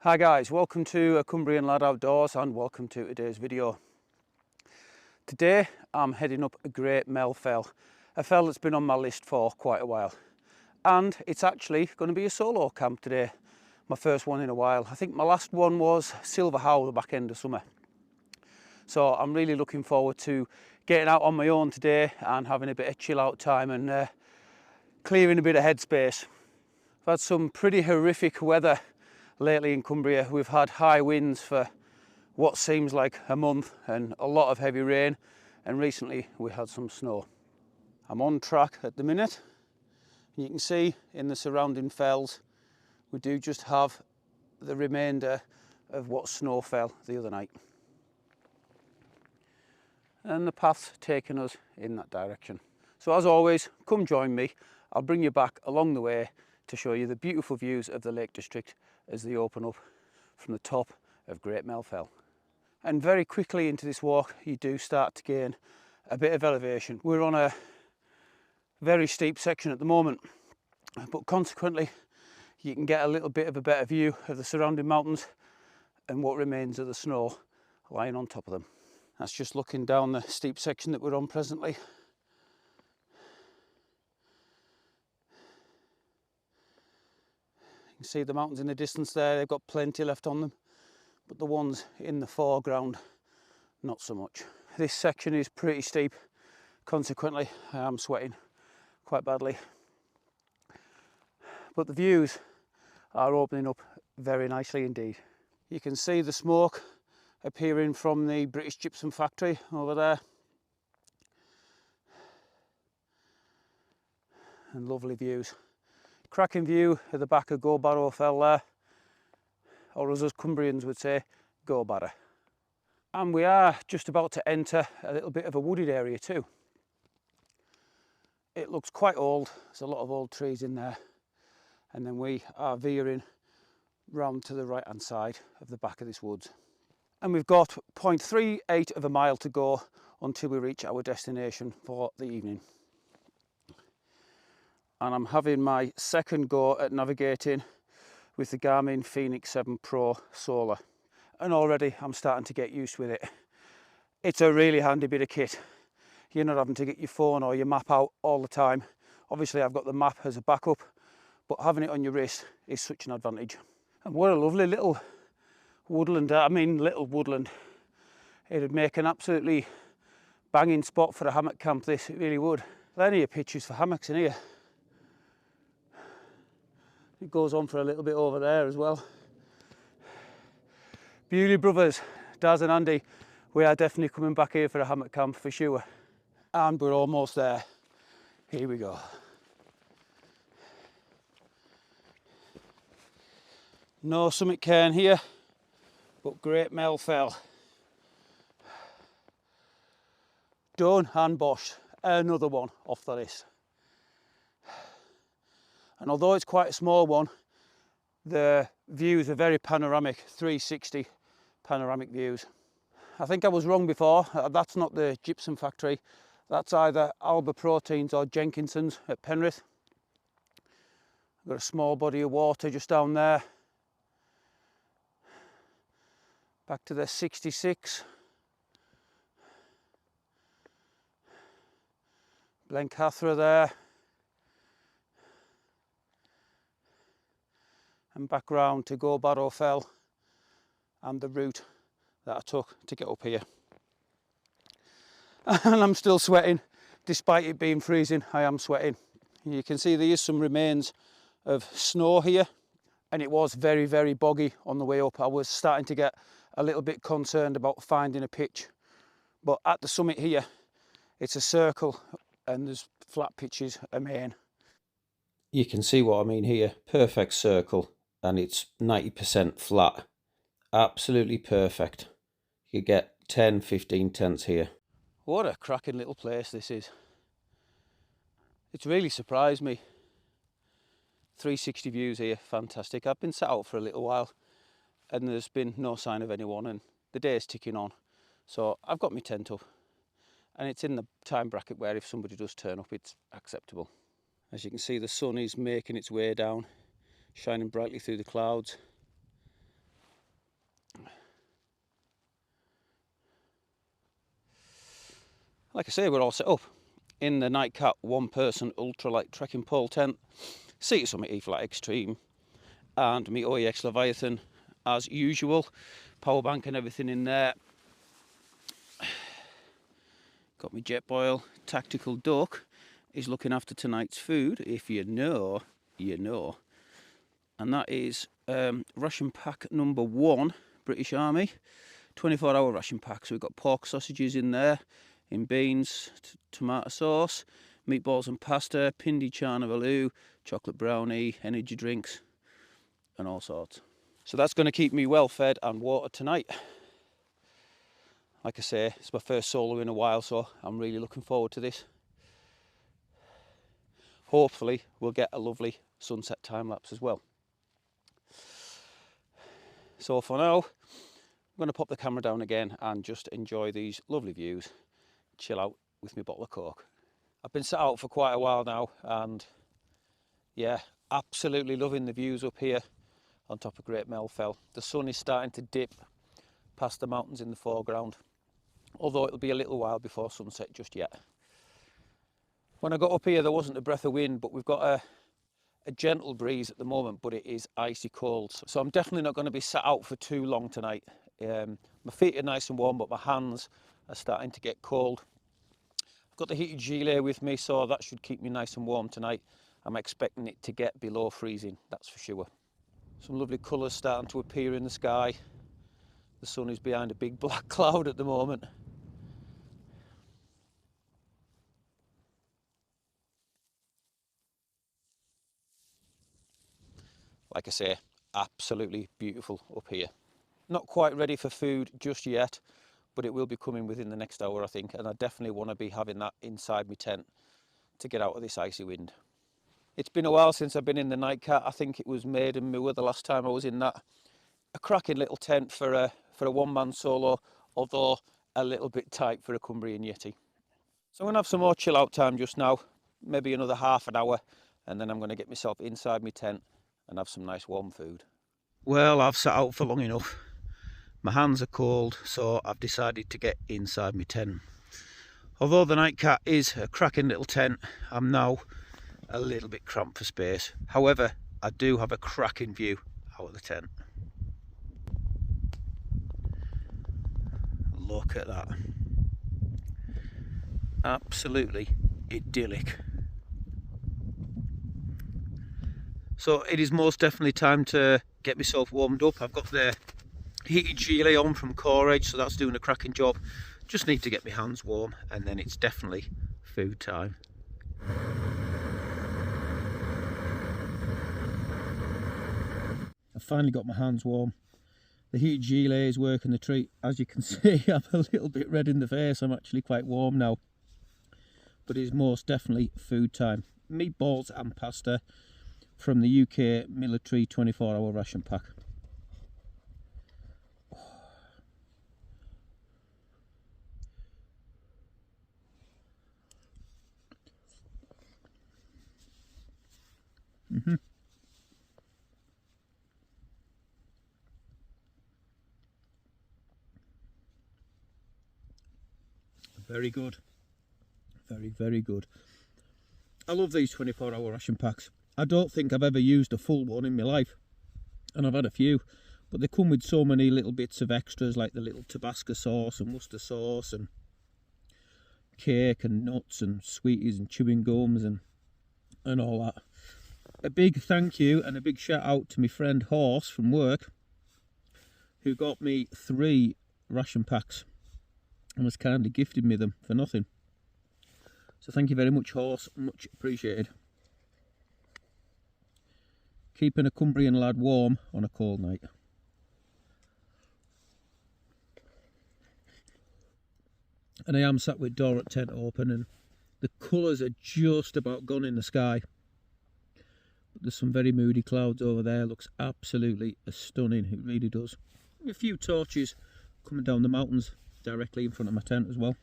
Hi guys, welcome to a Cumbrian Lad Outdoors and welcome to today's video. Today I'm heading up a Great Mell Fell, a fell that's been on my list for quite a while. And it's actually going to be a solo camp today, my first one in a while. I think my last one was Silver Howl, the back end of summer. So I'm really looking forward to getting out on my own today and having a bit of chill out time and clearing a bit of headspace. I've had some pretty horrific weather lately in Cumbria. We've had high winds for what seems like a month and a lot of heavy rain, and recently we had some snow. I'm on track at the minute. You can see in the surrounding fells we do just have the remainder of what snow fell the other night, and the path's taken us in that direction. So as always, come join me. I'll bring you back along the way to show you the beautiful views of the Lake District as they open up from the top of Great Mell Fell. And very quickly into this walk you do start to gain a bit of elevation. We're on a very steep section at the moment, but consequently you can get a little bit of a better view of the surrounding mountains and what remains of the snow lying on top of them. That's just looking down the steep section that we're on presently. You can see the mountains in the distance there, they've got plenty left on them, but the ones in the foreground, not so much. This section is pretty steep, consequently I am sweating quite badly. But the views are opening up very nicely indeed. You can see the smoke appearing from the British gypsum factory over there. And lovely views. Cracking view at the back of Go Barrow Fell there, or as us Cumbrians would say, Go Barra. And we are just about to enter a little bit of a wooded area too. It looks quite old, there's a lot of old trees in there, and then we are veering round to the right hand side of the back of this woods. And we've got 0.38 of a mile to go until we reach our destination for the evening. And I'm having my second go at navigating with the Garmin Fenix 7 Pro Solar, and already I'm starting to get used with it. It's a really handy bit of kit. You're not having to get your phone or your map out all the time. Obviously I've got the map as a backup, but having it on your wrist is such an advantage. And what a lovely little woodland, little woodland. It'd make an absolutely banging spot for a hammock camp, this, it really would. Plenty of pictures for hammocks in here. It goes on for a little bit over there as well. Bewley brothers, Daz and Andy, we are definitely coming back here for a hammock camp for sure. And we're almost there. Here we go. No summit cairn here, but Great Mell Fell. Done and bosh, another one off the list. And although it's quite a small one, the views are very panoramic, 360 panoramic views. I think I was wrong before, that's not the gypsum factory, that's either Alba Proteins or Jenkinson's at Penrith. I've got a small body of water just down there. Back to the 66. Blencathra there. And back round to Go Barrow Fell and the route that I took to get up here. And I'm still sweating, despite it being freezing, I am sweating. You can see there is some remains of snow here, and it was very, very boggy on the way up. I was starting to get a little bit concerned about finding a pitch, but at the summit here, it's a circle and there's flat pitches amain. You can see what I mean here, perfect circle. And it's 90% flat, absolutely perfect. You get 10-15 tents here. What a cracking little place this is. It's really surprised me. 360 views here, fantastic. I've been sat out for a little while and there's been no sign of anyone, and the day is ticking on. So I've got my tent up and it's in the time bracket where if somebody does turn up, it's acceptable. As you can see, the sun is making its way down, shining brightly through the clouds. like I say, we're all set up in the Nightcat 1-person ultralight trekking pole tent, Sea Summit E-Flat Extreme, and my OEX Leviathan as usual. Power bank and everything in there. Got my jet boil. Tactical Duck is looking after tonight's food. If you know, you know. And that is ration pack number 1, British Army. 24-hour ration pack. So we've got pork sausages in there, in beans, tomato sauce, meatballs and pasta, pindi chana valoo, chocolate brownie, energy drinks, and all sorts. So that's going to keep me well fed and watered tonight. Like I say, it's my first solo in a while, so I'm really looking forward to this. Hopefully we'll get a lovely sunset time lapse as well. So for now, I'm going to pop the camera down again and just enjoy these lovely views, chill out with my bottle of Coke. I've been sat out for quite a while now, and yeah, absolutely loving the views up here on top of Great Mell Fell. The sun is starting to dip past the mountains in the foreground, although it'll be a little while before sunset just yet. When I got up here there wasn't a breath of wind, but we've got a gentle breeze at the moment, but it is icy cold. So I'm definitely not going to be sat out for too long tonight. My feet are nice and warm, but my hands are starting to get cold. I've got the heated gilet with me, so that should keep me nice and warm tonight. I'm expecting it to get below freezing, that's for sure. Some lovely colours starting to appear in the sky. The sun is behind a big black cloud at the moment. Like I say, absolutely beautiful up here. Not quite ready for food just yet, but it will be coming within the next hour, I think, and I definitely want to be having that inside my tent to get out of this icy wind. It's been a while since I've been in the Nightcat. I think it was Maiden Moor the last time I was in that. A cracking little tent for a one-man solo, although a little bit tight for a Cumbrian Yeti. So I'm going to have some more chill out time just now, maybe another half an hour, and then I'm going to get myself inside my tent and have some nice warm food. Well, I've sat out for long enough. My hands are cold, so I've decided to get inside my tent. Although the Nightcat is a cracking little tent, I'm now a little bit cramped for space. However, I do have a cracking view out of the tent. Look at that. Absolutely idyllic. So it is most definitely time to get myself warmed up. I've got the heated gilet on from Core Edge, so that's doing a cracking job. Just need to get my hands warm, and then it's definitely food time. I've finally got my hands warm. The heated gilet is working the treat. As you can see, I'm a little bit red in the face. I'm actually quite warm now. But it's most definitely food time. Meatballs and pasta from the UK military 24-hour ration pack. Very good. Very, very good. I love these 24-hour ration packs. I don't think I've ever used a full one in my life, and I've had a few, but they come with so many little bits of extras, like the little Tabasco sauce and mustard sauce and cake and nuts and sweeties and chewing gums and all that. A big thank you and a big shout out to my friend Horse from work, who got me 3 ration packs and has kindly gifted me them for nothing. So thank you very much, Horse, much appreciated. Keeping a Cumbrian lad warm on a cold night. And I am sat with door at tent open, and the colours are just about gone in the sky. But there's some very moody clouds over there. Looks absolutely stunning, it really does. A few torches coming down the mountains directly in front of my tent as well.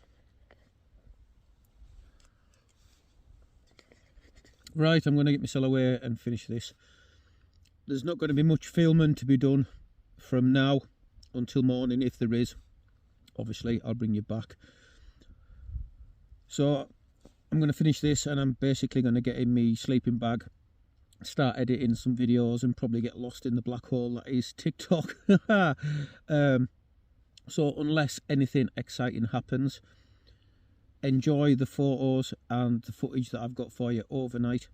Right, I'm going to get myself away and finish this. There's not going to be much filming to be done from now until morning. If there is, obviously I'll bring you back. So I'm going to finish this and I'm basically going to get in my sleeping bag, start editing some videos and probably get lost in the black hole that is TikTok. So unless anything exciting happens, enjoy the photos and the footage that I've got for you overnight,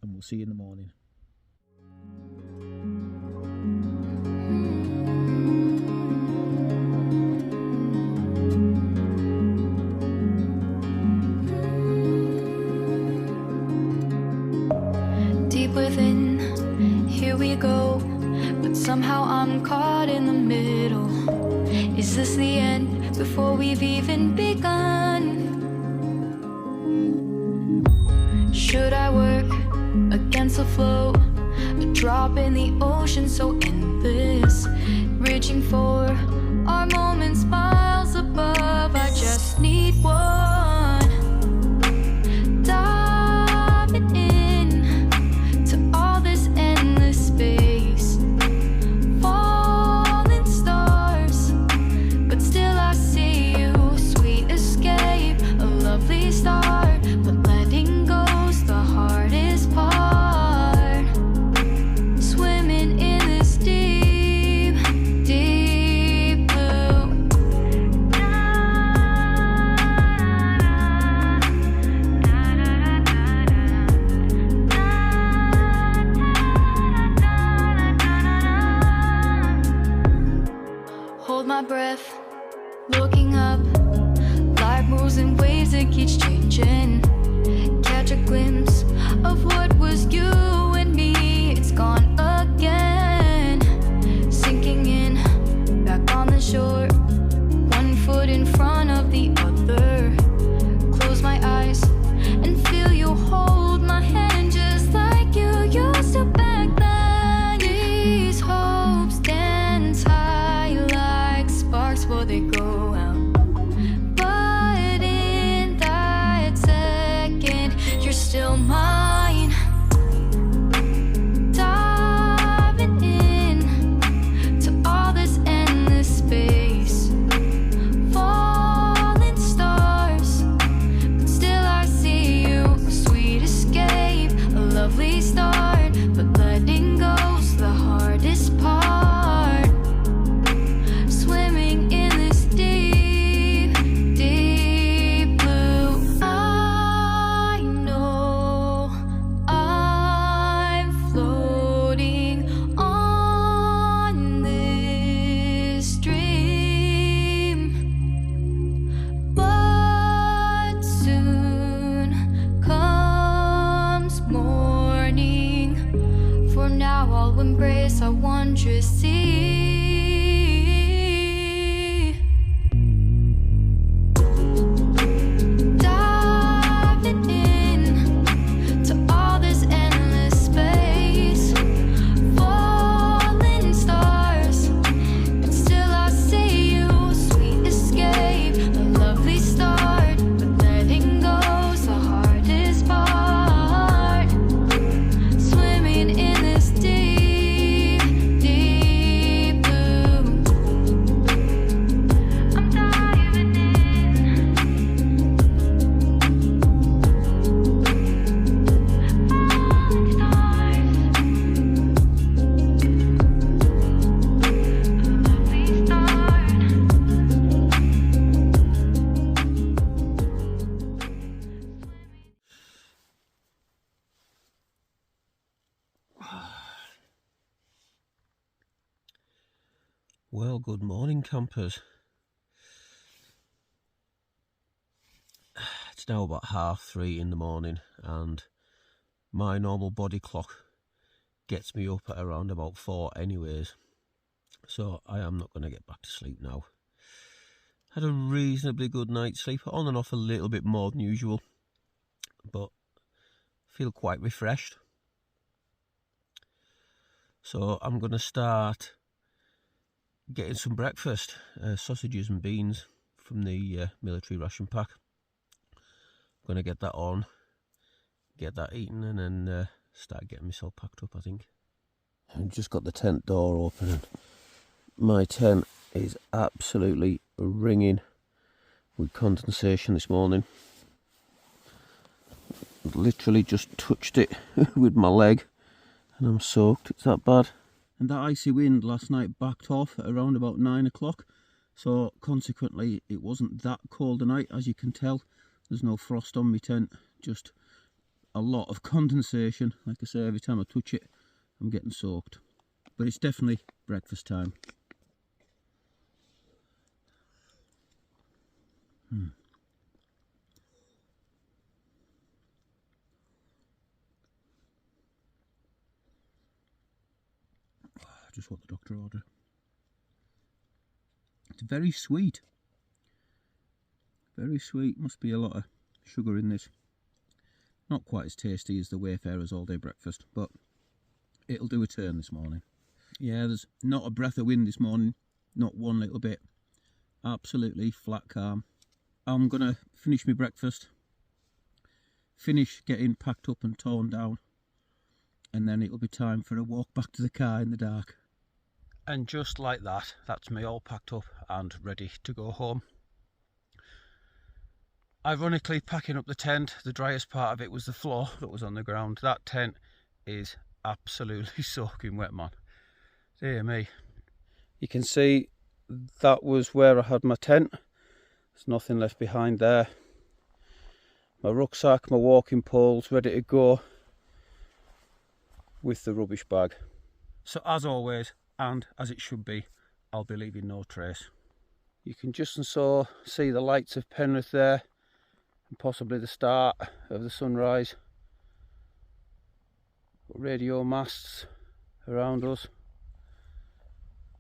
and we'll see you in the morning. Deep within, here we go, but somehow I'm caught in the middle. Is this the end before we've even begun? Should I work against the flow? A drop in the ocean so endless, reaching for our moments miles above. I just need one. Diving in to all this endless space, falling stars, but still I see you. Sweet escape, a lovely start, but letting go's the hardest part. Swimming in this deep, deep blue. Hold my breath, looking up. Life moves in ways that keeps changing. Catch a glimpse of what was you and me. It's gone again. Sinking in, back on the shore. One foot in front of the other. Close my eyes and feel you hold my hand just like you used to back then. These hopes dance high like sparks before they go out. But in that second, you're still mine. Diving in to all this endless space, falling stars, but still I see you. A sweet escape, a lovely start, but letting go's the hardest part. Swimming in this deep, deep blue. I know I'm floating on this dream, but soon comes morning. For now I'll embrace our wondrous sea. Diving in to all this endless space, falling stars, but still I see you. Sweet escape, a lovely start, but letting go's the hardest part. Swimming in this deep, deep blue. I'm diving in. Falling stars, a lovely start. Well, good morning, campers. It's now about 3:30 in the morning, and my normal body clock gets me up at around about 4 anyways, so I am not going to get back to sleep now. Had a reasonably good night's sleep, on and off a little bit more than usual, but feel quite refreshed. So I'm going to start getting some breakfast, sausages and beans from the military ration pack. I'm going to get that on, get that eaten, and then start getting myself packed up, I think. I've just got the tent door open and my tent is absolutely ringing with condensation this morning. literally just touched it with my leg and I'm soaked. It's that bad. And that icy wind last night backed off at around about 9 o'clock. So consequently it wasn't that cold a night, as you can tell. There's no frost on my tent, just a lot of condensation. Like I say, every time I touch it I'm getting soaked. But it's definitely breakfast time. Just what the doctor ordered. It's very sweet. Very sweet. Must be a lot of sugar in this. Not quite as tasty as the Wayfarer's all day breakfast, but it'll do a turn this morning. Yeah, there's not a breath of wind this morning. Not one little bit. Absolutely flat calm. I'm gonna finish my breakfast. Finish getting packed up and torn down. And then it'll be time for a walk back to the car in the dark. And just like that, that's me all packed up and ready to go home. Ironically, packing up the tent, the driest part of it was the floor that was on the ground. That tent is absolutely soaking wet, man. Dear me. You can see that was where I had my tent. There's nothing left behind there. My rucksack, my walking poles, ready to go with the rubbish bag. So as always, and as it should be, I'll be leaving no trace. You can just and so see the lights of Penrith there, and possibly the start of the sunrise. Radio masts around us.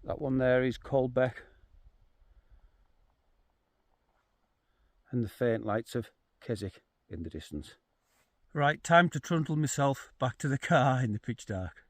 That one there is Colbeck, and the faint lights of Keswick in the distance. Right, time to trundle myself back to the car in the pitch dark.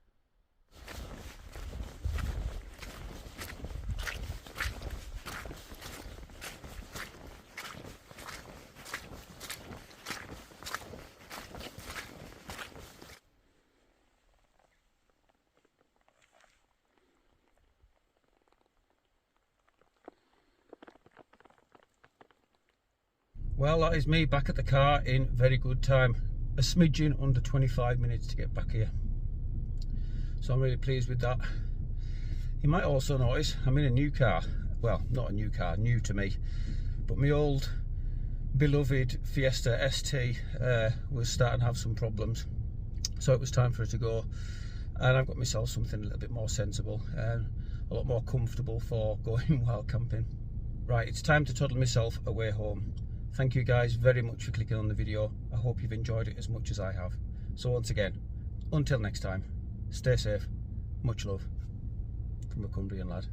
Well, that is me back at the car in very good time. A smidgen under 25 minutes to get back here. So I'm really pleased with that. You might also notice I'm in a new car. Well, not a new car, new to me. But my old beloved Fiesta ST was starting to have some problems. So it was time for it to go. And I've got myself something a little bit more sensible and a lot more comfortable for going wild camping. Right, it's time to toddle myself away home. Thank you guys very much for clicking on the video. I hope you've enjoyed it as much as I have. So once again, until next time, stay safe, much love from a Cumbrian lad.